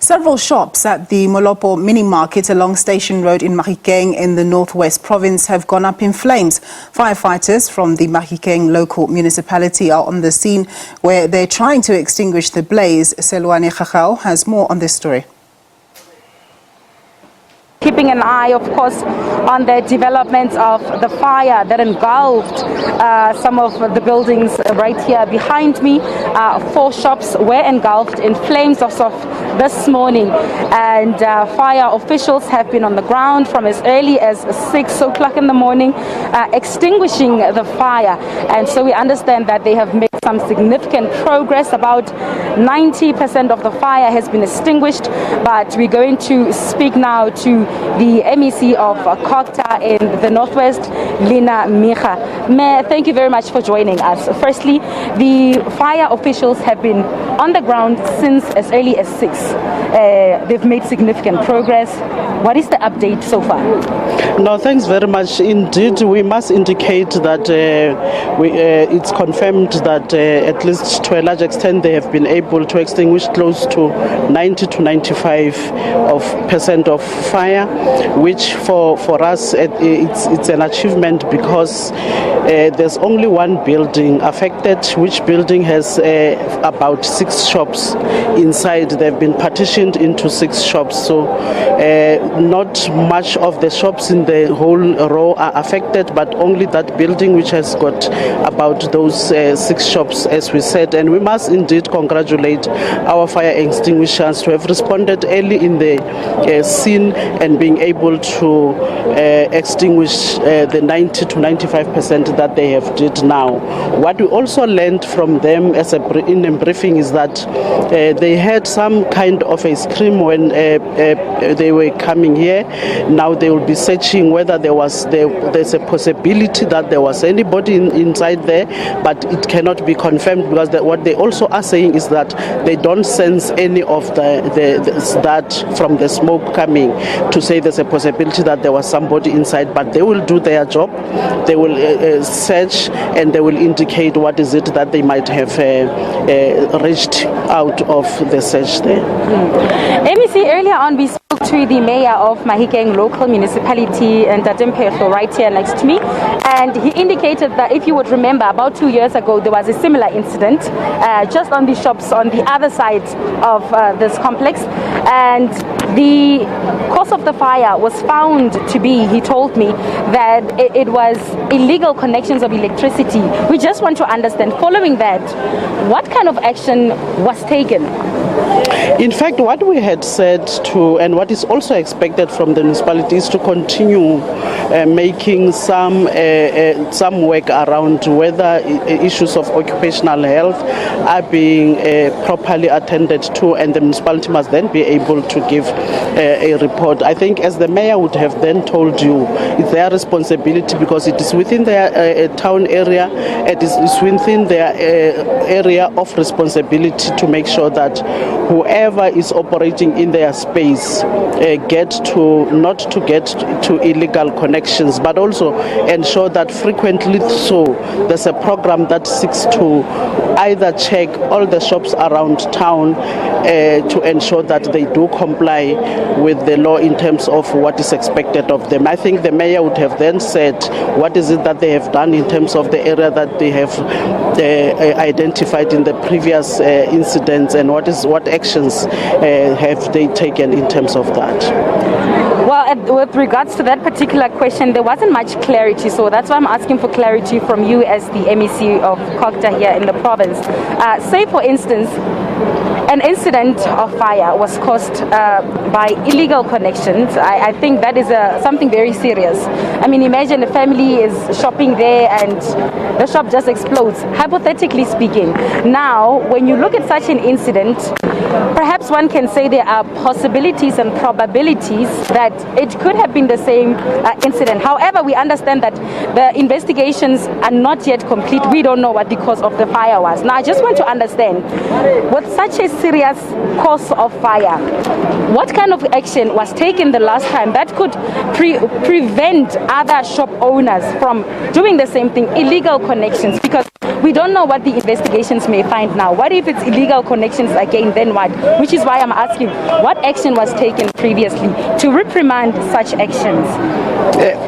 Several shops at the Molopo mini market along Station Road in Mahikeng in the Northwest Province have gone up in flames. Firefighters from the Mahikeng local municipality are on the scene where they're trying to extinguish the blaze. Selwane Khachao has more on this story. Keeping an eye, of course, on the developments of the fire that engulfed some of the buildings right here behind me. 4 shops were engulfed in flames as of this morning, and fire officials have been on the ground from as early as 6 o'clock in the morning extinguishing the fire. And so we understand that they have made some significant progress. About 90% of the fire has been extinguished, but we're going to speak now to the MEC of Kokta in the Northwest, Lina Micha. Mayor, thank you very much for joining us. Firstly, the fire officials have been on the ground since as early as 6. They've made significant progress. What is the update so far? No, thanks very much. Indeed, we must indicate that it's confirmed that at least to a large extent they have been able to extinguish close to 90 to 95% of fire, which for us it's an achievement because there's only one building affected, which building has about 6 shops inside. They've been partitioned into 6 shops, so not much of the shops in the whole row are affected, but only that building which has got about those 6 shops, as we said. And we must indeed congratulate our fire extinguishers to have responded early in the scene and being able to extinguish the 90 to 95% that they have did now. What we also learned from them in a briefing is that they had some kind of a scream when they were coming here. Now they will be searching whether there's a possibility that there was anybody inside there, but it cannot be confirmed because what they also are saying is that they don't sense any of that from the smoke coming to say there's a possibility that there was somebody inside, but they will do their job. They will search and they will indicate what is it that they might have reached out of the search there. MEC, earlier on we spoke to the mayor of Mahikeng local municipality, and Mpetlo, right here next to me, and he indicated that if you would remember, about 2 years ago there was a similar incident just on the shops on the other side of this complex, and the cause of the fire was found to be, he told me, that it was illegal connections of electricity. We just want to understand, following that, what kind of action was taken? In fact, what we had said to, and what is also expected from the municipality, is to continue making some work around whether issues of occupational health are being properly attended to, and the municipality must then be able to give a report. I think, as the mayor would have then told you, it's their responsibility because it is within their town area, it is within their area of responsibility to make sure that whoever is operating in their space not to get to illegal connections, but also ensure that frequently there's a program that seeks to either check all the shops around town to ensure that they do comply with the law in terms of what is expected of them. I think the mayor would have then said what is it that they have done in terms of the area that they have identified in the previous incidents, and what actions have they taken in terms of that. Well, with regards to that particular question, there wasn't much clarity, so that's why I'm asking for clarity from you as the MEC of Kokta here in the province. Say, for instance, an incident of fire was caused by illegal connections. I think that is something very serious. I mean, imagine a family is shopping there and the shop just explodes, hypothetically speaking. Now, when you look at such an incident, perhaps one can say there are possibilities and probabilities that it could have been the same incident. However, we understand that the investigations are not yet complete. We don't know what the cause of the fire was. Now, I just want to understand, with such a serious cause of fire, what kind of action was taken the last time that could prevent other shop owners from doing the same thing, illegal connections? Because We don't know what the investigations may find now. What if it's illegal connections again, then what? Which is why I'm asking, what action was taken previously to reprimand such actions?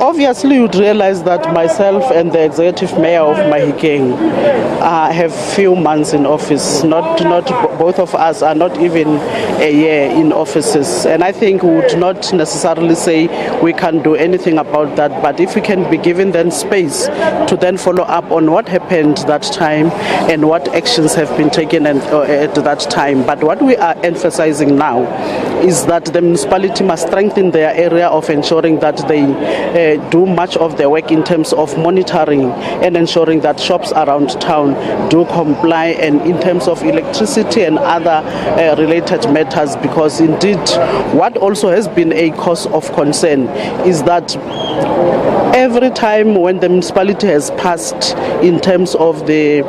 Obviously, you'd realize that myself and the executive mayor of Mahikeng have few months in office. Both of us are not even a year in offices, and I think we would not necessarily say we can do anything about that. But if we can be given then space to then follow up on what happened that time and what actions have been taken at that time. But what we are emphasizing now is that the municipality must strengthen their area of ensuring that they do much of their work in terms of monitoring and ensuring that shops around town do comply, and in terms of electricity and other related matters, because indeed what also has been a cause of concern is that every time when the municipality has passed in terms of the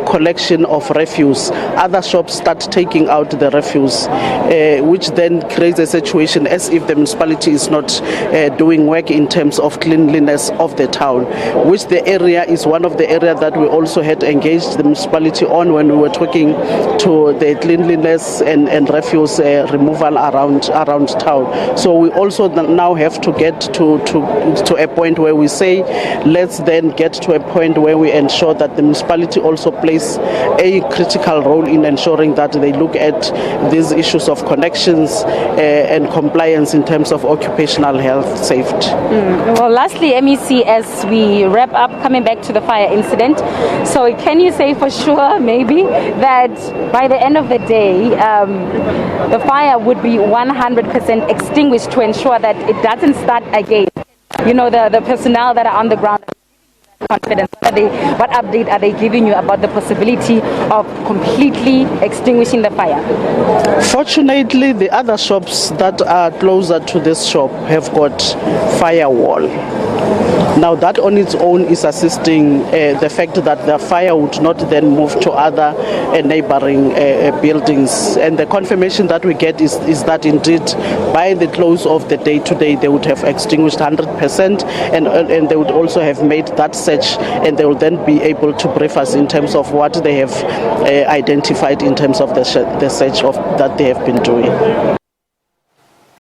collection of refuse, other shops start taking out the refuse, which then creates a situation as if the municipality is not doing work in terms of cleanliness of the town, which the area is one of the areas that we also had engaged the municipality on when we were talking to the cleanliness and refuse removal around town. So we also now have to get to a point where we say, let's then get to a point where we ensure that the municipality also plays a critical role in ensuring that they look at these issues of connections and compliance in terms of occupational health safety. Well, lastly, MEC, as we wrap up, coming back to the fire incident, so can you say for sure maybe that by the end of the day the fire would be 100% extinguished to ensure that it doesn't start again? You know, the personnel that are on the ground, confidence, what update are they giving you about the possibility of completely extinguishing the fire? Fortunately, the other shops that are closer to this shop have got firewall. Now that on its own is assisting the fact that the fire would not then move to other neighboring buildings. And the confirmation that we get is that indeed by the close of the day today they would have extinguished 100%, and they would also have made that search, and they will then be able to brief us in terms of what they have identified in terms of the search that they have been doing.